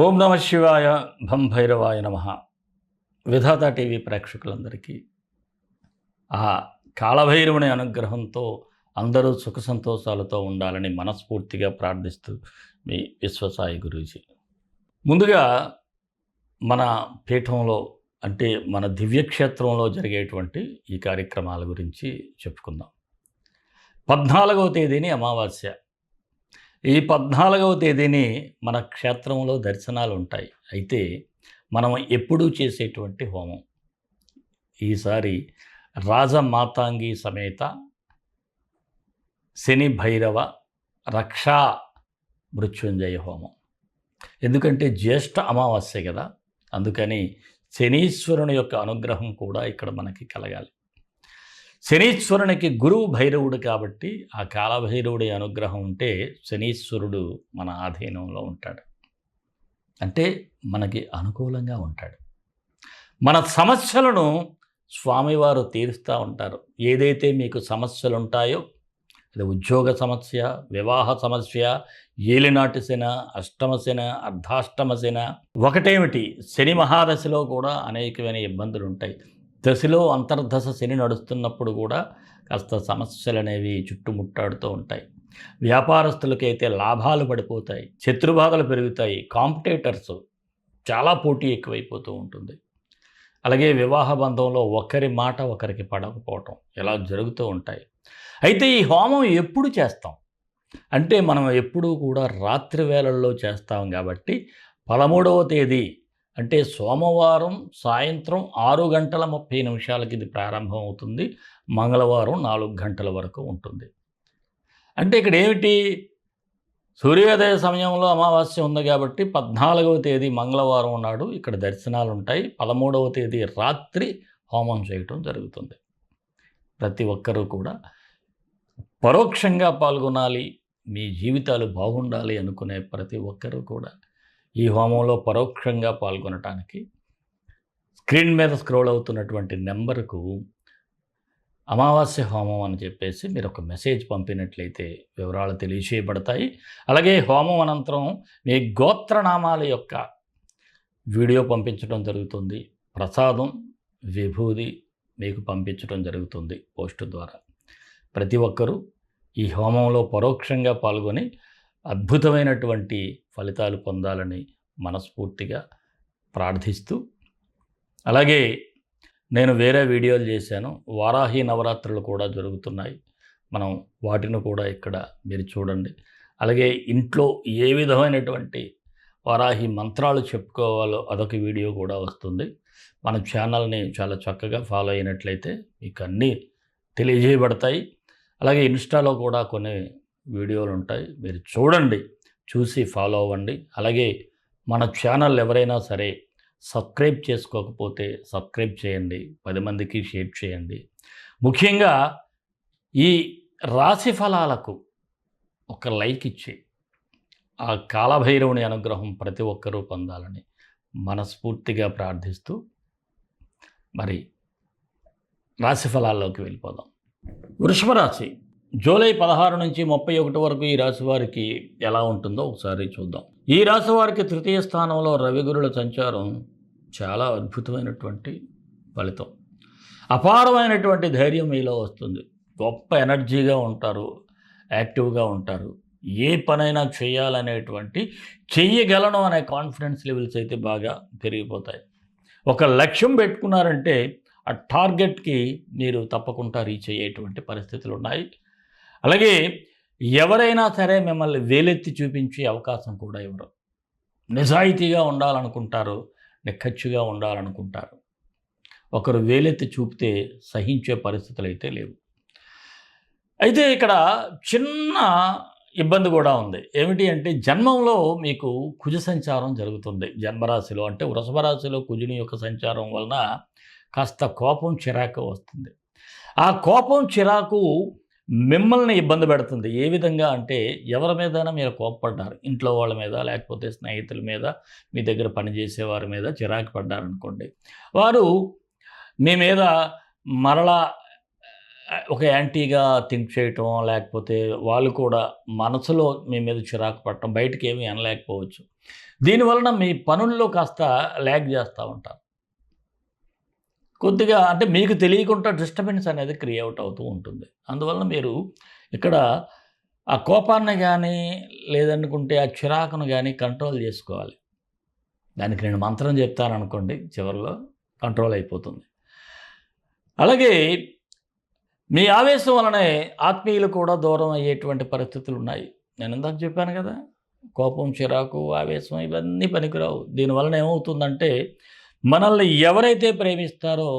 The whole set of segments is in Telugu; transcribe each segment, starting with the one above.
ఓం నమ శివాయ భం భైరవాయ నమ. విధాత టీవీ ప్రేక్షకులందరికీ ఆ కాళభైరవుని అనుగ్రహంతో అందరూ సుఖ సంతోషాలతో ఉండాలని మనస్ఫూర్తిగా ప్రార్థిస్తూ మీ విశ్వసాయి గురూజీ. ముందుగా మన పీఠంలో అంటే మన దివ్యక్షేత్రంలో జరిగేటువంటి ఈ కార్యక్రమాల గురించి చెప్పుకుందాం. 14వ తేదీని అమావాస్య. ఈ 14వ తేదీని మన క్షేత్రంలో దర్శనాలు ఉంటాయి. అయితే మనం ఎప్పుడూ చేసేటువంటి హోమం ఈసారి రాజమాతాంగి సమేత శని భైరవ రక్షా మృత్యుంజయ హోమం. ఎందుకంటే జ్యేష్ఠ అమావాస్య కదా, అందుకని శనీశ్వరుని యొక్క అనుగ్రహం కూడా ఇక్కడ మనకి కలగాలి. శనీశ్వరునికి గురువు భైరవుడు కాబట్టి ఆ కాలభైరవుడి అనుగ్రహం ఉంటే శనీశ్వరుడు మన ఆధీనంలో ఉంటాడు, అంటే మనకి అనుకూలంగా ఉంటాడు. మన సమస్యలను స్వామివారు తీరుస్తూ ఉంటారు. ఏదైతే మీకు సమస్యలు ఉంటాయో, అది ఉద్యోగ సమస్య, వివాహ సమస్య, ఏలినాటి శన, అష్టమ శన, అర్ధాష్టమ శన, ఒకటేమిటి శని మహాదశలో కూడా అనేకమైన ఇబ్బందులు ఉంటాయి. దశలో అంతర్దశ శని నడుస్తున్నప్పుడు కూడా కాస్త సమస్యలు అనేవి చుట్టుముట్టాడుతూ ఉంటాయి. వ్యాపారస్తులకైతే లాభాలు పడిపోతాయి, శత్రుబాధలు పెరుగుతాయి, కాంపిటేటర్స్ చాలా పోటీ ఎక్కువైపోతూ ఉంటుంది. అలాగే వివాహ బంధంలో ఒకరి మాట ఒకరికి పడకపోవటం ఇలా జరుగుతూ ఉంటాయి. అయితే ఈ హోమం ఎప్పుడు చేస్తాం అంటే మనం ఎప్పుడూ కూడా రాత్రి వేళల్లో చేస్తాం కాబట్టి 13వ తేదీ అంటే సోమవారం సాయంత్రం 6:30 ఇది ప్రారంభం అవుతుంది. మంగళవారం 4 గంటల వరకు ఉంటుంది. అంటే ఇక్కడ ఏమిటి, సూర్యోదయ సమయంలో అమావాస్య ఉంది కాబట్టి 14వ తేదీ మంగళవారం నాడు ఇక్కడ దర్శనాలు ఉంటాయి. 13వ తేదీ రాత్రి హోమం చేయటం జరుగుతుంది. ప్రతి ఒక్కరూ కూడా పరోక్షంగా పాల్గొనాలి, మీ జీవితాలు బాగుండాలి అనుకునే ప్రతి ఒక్కరూ కూడా ఈ హోమంలో పరోక్షంగా పాల్గొనటానికి స్క్రీన్ మీద స్క్రోల్ అవుతున్నటువంటి నెంబర్కు అమావాస్య హోమం అని చెప్పేసి మీరు ఒక మెసేజ్ పంపినట్లయితే వివరాలు తెలియచేయబడతాయి. అలాగే హోమం అనంతరం మీ గోత్రనామాల యొక్క వీడియో పంపించడం జరుగుతుంది. ప్రసాదం, విభూది మీకు పంపించడం జరుగుతుంది పోస్ట్ ద్వారా. ప్రతి ఒక్కరూ ఈ హోమంలో పరోక్షంగా పాల్గొని అద్భుతమైనటువంటి ఫలితాలు పొందాలని మనస్ఫూర్తిగా ప్రార్థిస్తూ, అలాగే నేను వేరే వీడియోలు చేశాను, వారాహి నవరాత్రులు కూడా జరుగుతున్నాయి. మనం వాటిని కూడా ఇక్కడ మీరు చూడండి. అలాగే ఇంట్లో ఏ విధమైనటువంటి వారాహి మంత్రాలు చెప్పుకోవాలో అదొక వీడియో కూడా వస్తుంది. మన ఛానల్ని చాలా చక్కగా ఫాలో అయినట్లయితే మీకు అన్నీ తెలియజేయబడతాయి. అలాగే ఇన్స్టాలో కూడా కొన్ని వీడియోలు ఉంటాయి, మీరు చూడండి, చూసి ఫాలో అవ్వండి. అలాగే మన ఛానల్ ఎవరైనా సరే సబ్స్క్రైబ్ చేసుకోకపోతే సబ్స్క్రైబ్ చేయండి, 10 మందికి షేర్ చేయండి. ముఖ్యంగా ఈ రాశి ఫలాలకు ఒక లైక్ ఇచ్చి ఆ కాలభైరవుని అనుగ్రహం ప్రతి ఒక్కరూ పొందాలని మనస్ఫూర్తిగా ప్రార్థిస్తూ మరి రాశి ఫలాల్లోకి వెళ్ళిపోదాం. వృషభ రాశి జూలై 16 నుంచి 31 వరకు ఈ రాశి వారికి ఎలా ఉంటుందో ఒకసారి చూద్దాం. ఈ రాశి వారికి తృతీయ స్థానంలో రవిగురుల సంచారం చాలా అద్భుతమైనటువంటి ఫలితం. అపారమైనటువంటి ధైర్యం మీలో వస్తుంది. గొప్ప ఎనర్జీగా ఉంటారు, యాక్టివ్గా ఉంటారు. ఏ పనైనా చేయాలనేటువంటి చెయ్యగలను అనే కాన్ఫిడెన్స్ లెవెల్స్ అయితే బాగా పెరిగిపోతాయి. ఒక లక్ష్యం పెట్టుకున్నారంటే ఆ టార్గెట్కి మీరు తప్పకుండా రీచ్ అయ్యేటువంటి పరిస్థితులు ఉన్నాయి. అలాగే ఎవరైనా సరే మిమ్మల్ని వేలెత్తి చూపించే అవకాశం కూడా ఇవ్వరు. నిజాయితీగా ఉండాలనుకుంటారు, నిక్కచ్చిగా ఉండాలనుకుంటారు. ఒకరు వేలెత్తి చూపితే సహించే పరిస్థితులు అయితే లేవు. అయితే ఇక్కడ చిన్న ఇబ్బంది కూడా ఉంది. ఏమిటి అంటే జన్మంలో మీకు కుజ సంచారం జరుగుతుంది. జన్మరాశిలో అంటే వృషభ రాశిలో కుజుని యొక్క సంచారం వలన కాస్త కోపం, చిరాకు వస్తుంది. ఆ కోపం, చిరాకు మిమ్మల్ని ఇబ్బంది పెడుతుంది. ఏ విధంగా అంటే ఎవరి మీదైనా మీరు కోపపడ్డారు, ఇంట్లో వాళ్ళ మీద లేకపోతే స్నేహితుల మీద, మీ దగ్గర పనిచేసే వారి మీద చిరాకు పడ్డారనుకోండి, వారు మీ మీద మరలా ఒక యాంటీగా థింక్ చేయటం, లేకపోతే వాళ్ళు కూడా మనసులో మీ మీద చిరాకు పడటం, బయటికేమీ అనలేకపోవచ్చు. దీనివలన మీ పనుల్లో కాస్త ల్యాగ్ చేస్తా ఉంటారు. కొద్దిగా అంటే మీకు తెలియకుండా డిస్టర్బెన్స్ అనేది క్రియేట్ అవుతూ ఉంటుంది. అందువలన మీరు ఇక్కడ ఆ కోపాన్ని గానీ, లేదనుకుంటే ఆ చిరాకును గానీ కంట్రోల్ జేసుకోవాలి. దానికి నేను మంత్రం చెప్తాననుకోండి చివరిలో కంట్రోల్ అయిపోతుంది. అలాగే మీ ఆవేశం వలనే ఆత్మీయులు కూడా దూరం అయ్యేటువంటి పరిస్థితులున్నాయి. నేను ఇందాక చెప్పాను కదా! కోపం, చిరాకు, ఆవేశం ఇవన్నీ పనికిరావు. దీనివలన ఏమవుతుందంటే మనల్ని ఎవరైతే ప్రేమిస్తారో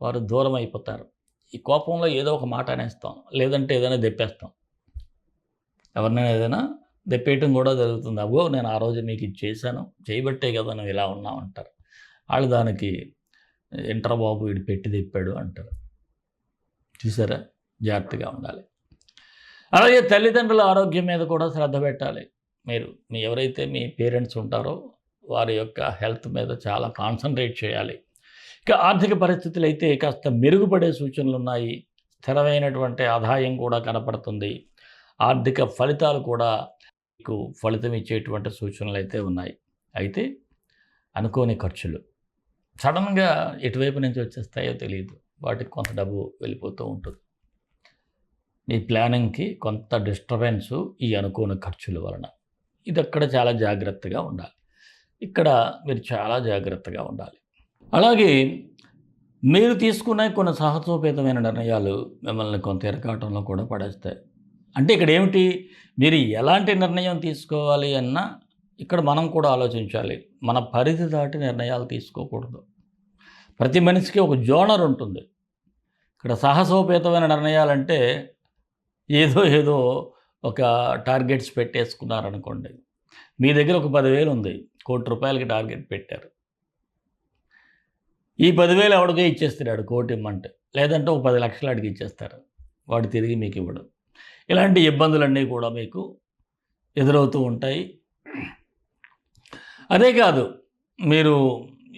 వారు దూరం అయిపోతారు. ఈ కోపంలో ఏదో ఒక మాట అనేస్తాం. లేదంటే ఏదైనా దెప్పేస్తాం. ఎవరినైనా ఏదైనా దెప్పేయటం కూడా జరుగుతుంది. అబ్బో! నేను ఆ రోజు మీకు ఇది చేశాను. చేయబట్టే కదా నువ్వు ఇలా ఉన్నావు అంటారు. ఆళ్ళు దానికి ఏంట్రా బాబు వీడు పెట్టి దెప్పాడు అంటారు. చూసారా? జాగ్రత్తగా ఉండాలి. అలాగే తల్లిదండ్రుల ఆరోగ్యం మీద కూడా శ్రద్ధ పెట్టాలి. మీరు ఎవరైతే మీ పేరెంట్స్ ఉంటారో వారి యొక్క హెల్త్ మీద చాలా కాన్సంట్రేట్ చేయాలి. ఇక ఆర్థిక పరిస్థితులు అయితే కాస్త మెరుగుపడే సూచనలున్నాయి. స్థిరమైనటువంటి ఆదాయం కూడా కనపడుతుంది. ఆర్థిక ఫలితాలు కూడా మీకు ఫలితం ఇచ్చేటువంటి సూచనలు అయితే ఉన్నాయి. అయితే అనుకోని ఖర్చులు సడన్గా ఎటువైపు నుంచి వచ్చేస్తాయో తెలియదు. వాటికి కొంత డబ్బు వెళ్ళిపోతూ ఉంటుంది. మీ ప్లానింగ్కి కొంత డిస్టర్బెన్సు ఈ అనుకోని ఖర్చుల వలన. ఇదక్కడ చాలా జాగ్రత్తగా ఉండాలి. ఇక్కడ మీరు చాలా జాగ్రత్తగా ఉండాలి. అలాగే మీరు తీసుకునే కొన్ని సాహసోపేతమైన నిర్ణయాలు మిమ్మల్ని కొంత ఇరకాటంలో కూడా పడేస్తాయి. అంటే ఇక్కడ ఏమిటి? మీరు ఎలాంటి నిర్ణయం తీసుకోవాలి అన్నా ఇక్కడ మనం కూడా ఆలోచించాలి. మన పరిధి దాటి నిర్ణయాలు తీసుకోకూడదు. ప్రతి మనిషికి ఒక జోనర్ ఉంటుంది. ఇక్కడ సాహసోపేతమైన నిర్ణయాలంటే ఏదో ఒక టార్గెట్స్ పెట్టేసుకున్నారనుకోండి. మీ దగ్గర ఒక 10,000 ఉంది. ₹1,00,00,000కి టార్గెట్ పెట్టారు. ఈ 10,000 ఎవడికో ఇచ్చేస్తున్నాడు కోటి ఇమ్మంటే. లేదంటే ఒక 10 లక్షలు అడిగి ఇచ్చేస్తారు. వాడు తిరిగి మీకు ఇవ్వడు. ఇలాంటి ఇబ్బందులన్నీ కూడా మీకు ఎదురవుతూ ఉంటాయి. అదే కాదు, మీరు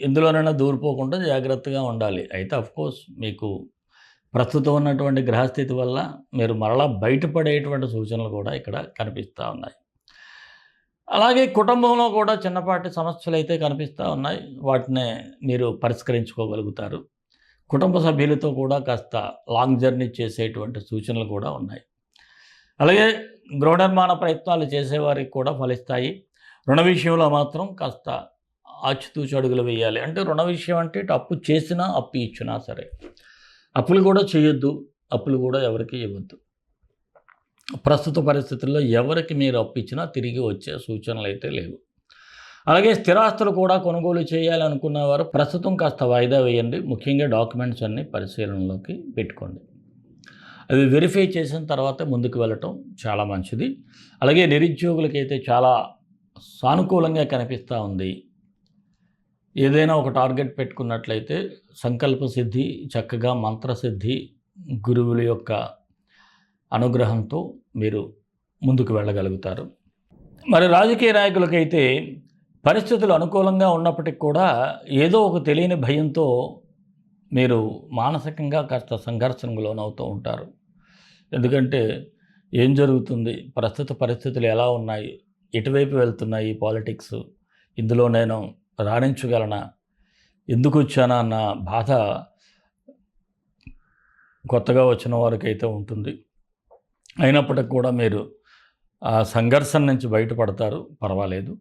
ఎందులోనైనా దూరిపోకుండా జాగ్రత్తగా ఉండాలి. అయితే ఆఫ్‌కోర్స్ మీకు ప్రస్తుతం ఉన్నటువంటి గ్రహస్థితి వల్ల మీరు మరలా బయటపడేటువంటి సూచనలు కూడా ఇక్కడ కనిపిస్తూ ఉన్నాయి. అలాగే కుటుంబంలో కూడా చిన్నపాటి సమస్యలైతే కనిపిస్తూ ఉన్నాయి. వాటిని మీరు పరిష్కరించుకోగలుగుతారు. కుటుంబ సభ్యులతో కూడా కాస్త లాంగ్ జర్నీ చేసేటువంటి సూచనలు కూడా ఉన్నాయి. అలాగే గృహ నిర్మాణ ప్రయత్నాలు చేసేవారికి కూడా ఫలిస్తాయి. రుణ విషయంలో మాత్రం కాస్త ఆచితూచి అడుగులు వేయాలి. అంటే రుణ విషయం అంటే అప్పు చేసినా, అప్పు ఇచ్చినా సరే. అప్పులు కూడా చేయొద్దు. అప్పులు కూడా ఎవరికీ ఇవ్వద్దు. ప్రస్తుత పరిస్థితుల్లో ఎవరికి మీరు అప్పు ఇచ్చినా తిరిగి వచ్చే సూచనలు అయితే లేవు. అలాగే స్థిరాస్తులు కూడా కొనుగోలు చేయాలనుకున్నవారు ప్రస్తుతం కాస్త వాయిదా వేయండి. ముఖ్యంగా డాక్యుమెంట్స్ అన్నీ పరిశీలనలోకి పెట్టుకోండి. అవి వెరిఫై చేసిన తర్వాత ముందుకు వెళ్ళటం చాలా మంచిది. అలాగే నిరుద్యోగులకైతే చాలా సానుకూలంగా కనిపిస్తూ ఉంది. ఏదైనా ఒక టార్గెట్ పెట్టుకున్నట్లయితే సంకల్ప సిద్ధి, చక్కగా మంత్రసిద్ధి, గురువుల యొక్క అనుగ్రహంతో మీరు ముందుకు వెళ్ళగలుగుతారు. మరి రాజకీయ నాయకులకైతే పరిస్థితులు అనుకూలంగా ఉన్నప్పటికి కూడా ఏదో ఒక తెలియని భయంతో మీరు మానసికంగా కాస్త సంఘర్షణకు లోనవుతూ ఉంటారు. ఎందుకంటే ఏం జరుగుతుంది, ప్రస్తుత పరిస్థితులు ఎలా ఉన్నాయి, ఎటువైపు వెళ్తున్నాయి పాలిటిక్స్, ఇందులో నేను రాణించగలనా, ఎందుకు వచ్చానా అన్న బాధ కొత్తగా వచ్చిన వారికైతే ఉంటుంది. అయినప్పటికి కూడా మీరు ఆ సంఘర్షణ నుంచి బయటపడతారు, పర్వాలేదు.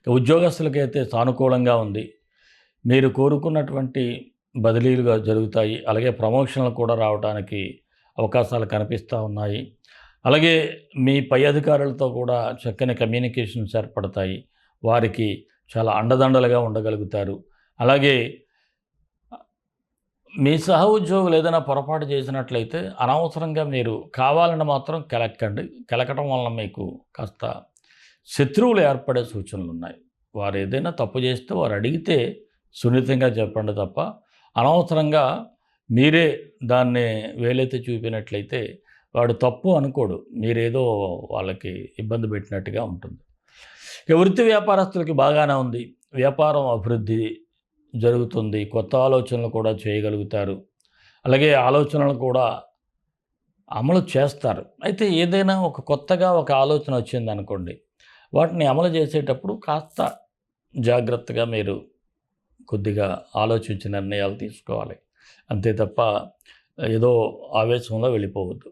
ఉద్యోగస్తులకైతే సానుకూలంగా ఉంది. మీరు కోరుకున్నటువంటి బదిలీలుగా జరుగుతాయి. అలాగే ప్రమోషన్లు కూడా రావడానికి అవకాశాలు కనిపిస్తూ ఉన్నాయి. అలాగే మీ పై అధికారులతో కూడా చక్కని కమ్యూనికేషన్స్ ఏర్పడతాయి. వారికి చాలా అండదండలుగా ఉండగలుగుతారు. అలాగే మీ సహ ఉద్యోగులు ఏదైనా పొరపాటు చేసినట్లయితే అనవసరంగా మీరు కావాలని మాత్రం కెలక్కండి. కెలకటం వలన మీకు కాస్త శత్రువులు ఏర్పడే సూచనలు ఉన్నాయి. వారు ఏదైనా తప్పు చేస్తే వారు అడిగితే సున్నితంగా చెప్పండి తప్ప అనవసరంగా మీరే దాన్ని వేలెత్తి చూపినట్లయితే వాడు తప్పు అనుకోడు. మీరేదో వాళ్ళకి ఇబ్బంది పెట్టినట్టుగా ఉంటుంది. ఇక వృత్తి వ్యాపారస్తులకి బాగానే ఉంది. వ్యాపారం అభివృద్ధి జరుగుతుంది. కొత్త ఆలోచనలు కూడా చేయగలుగుతారు. అలాగే ఆలోచనలు కూడా అమలు చేస్తారు. అయితే ఏదైనా ఒక కొత్తగా ఒక ఆలోచన వచ్చిందనుకోండి, వాటిని అమలు చేసేటప్పుడు కాస్త జాగ్రత్తగా మీరు కొద్దిగా ఆలోచించి నిర్ణయాలు తీసుకోవాలి. అంతే తప్ప ఏదో ఆవేశంలో వెళ్ళిపోవద్దు.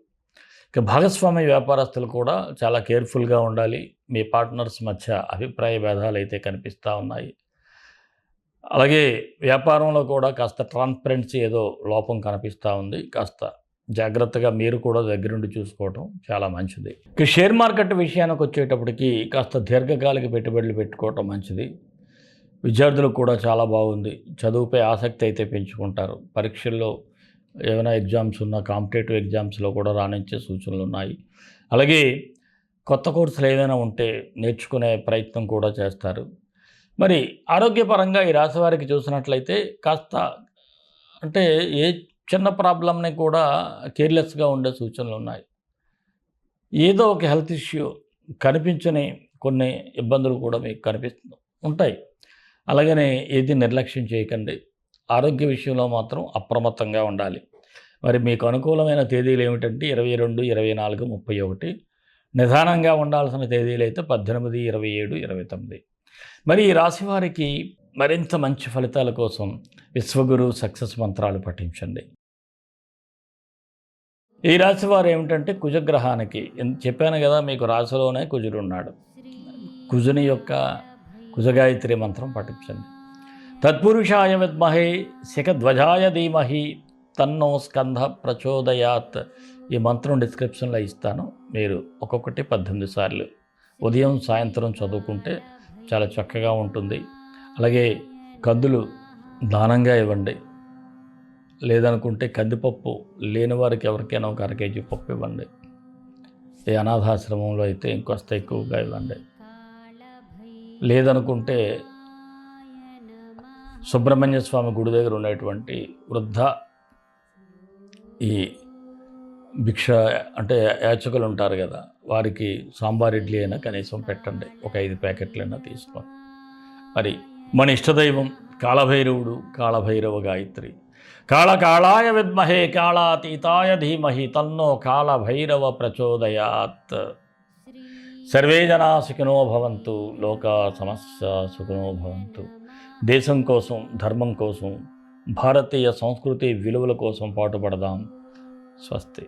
ఇక భాగస్వామ్య వ్యాపారస్తులు కూడా చాలా కేర్ఫుల్‌గా ఉండాలి. మీ పార్ట్నర్స్ మధ్య అభిప్రాయ భేదాలైతే కనిపిస్తా ఉన్నాయి. అలాగే వ్యాపారంలో కూడా కాస్త ట్రాన్స్‌పరెన్సీ ఏదో లోపం కనిపిస్తా ఉంది. కాస్త జాగ్రత్తగా మీరు కూడా దగ్గరుండి చూసుకోవటం చాలా మంచిది. ఇక షేర్ మార్కెట్ విషయానికొచ్చేటప్పటికి కాస్త దీర్ఘకాలిక పెట్టుబడులు పెట్టుకోవటం మంచిది. విద్యార్థులకు కూడా చాలా బాగుంది. చదువుపై ఆసక్తి అయితే పెంచుకుంటారు. పరీక్షల్లో ఏమైనా ఎగ్జామ్స్ ఉన్నా కాంపిటేటివ్ ఎగ్జామ్స్‌లో కూడా రాణించే సూచనలున్నాయి. అలాగే కొత్త కోర్సులు ఏదైనా ఉంటే నేర్చుకునే ప్రయత్నం కూడా చేస్తారు. మరి ఆరోగ్యపరంగా ఈ రాశి వారికి చూసినట్లయితే కాస్త అంటే ఏ చిన్న ప్రాబ్లమ్‌ని కూడా కేర్‌లెస్‌గా ఉండే సూచనలున్నాయి. ఏదో ఒక హెల్త్ ఇష్యూ కనిపించని కొన్ని ఇబ్బందులు కూడా మీకు ఉంటాయి. అలాగనే ఏది నిర్లక్ష్యం చేయకండి. ఆరోగ్య విషయంలో మాత్రం అప్రమత్తంగా ఉండాలి. మరి మీకు అనుకూలమైన తేదీలు ఏమిటంటే 22, 24, 31. నిదానంగా ఉండాల్సిన తేదీలైతే 18, 27, 29. మరి ఈ రాశి వారికి మరింత మంచి ఫలితాల కోసం విశ్వగురు సక్సెస్ మంత్రాలు పఠించండి. ఈ రాశి వారు ఏమిటంటే కుజగ్రహానికి చెప్పాను కదా, మీకు రాశిలోనే కుజుడున్నాడు. కుజుని యొక్క కుజగాయత్రి మంత్రం పఠించండి. తత్పురుషాయ విద్మహే శిఖధ్వజాయ ధీమహి తన్నో స్కంధ ప్రచోదయాత్. ఈ మంత్రం డిస్క్రిప్షన్లో ఇస్తాను. మీరు ఒక్కొక్కటి 18 సార్లు ఉదయం సాయంత్రం చదువుకుంటే చాలా చక్కగా ఉంటుంది. అలాగే కందులు దానంగా ఇవ్వండి. లేదనుకుంటే కందిపప్పు లేని వారికి ఎవరికైనా ఒక 1 కేజీ పప్పు ఇవ్వండి. ఈ అనాథాశ్రమంలో అయితే ఇంకొంత ఎక్కువగా ఇవ్వండి. లేదనుకుంటే సుబ్రహ్మణ్య స్వామి గుడి దగ్గర ఉన్నటువంటి వృద్ధ ఈ భిక్ష అంటే యాచకులు ఉంటారు కదా, వారికి సాంబార్ ఇడ్లీ అయినా కనీసం పెట్టండి. ఒక 5 ప్యాకెట్లైనా తీసుకోండి. మరి మన ఇష్టదైవం కాళభైరవుడు, కాళభైరవ గాయత్రి. కాళకాళాయ విద్మహే కాళాతీతాయ ధీమహి తన్నో కాళభైరవ ప్రచోదయాత్. సర్వే జనా సుఖినో భవంతు, లోకా సమస్త సుఖినో భవంతు. దేశం కోసం, ధర్మం కోసం, భారతీయ సంస్కృతి విలువల కోసం పాటుపడదాం. స్వస్తి.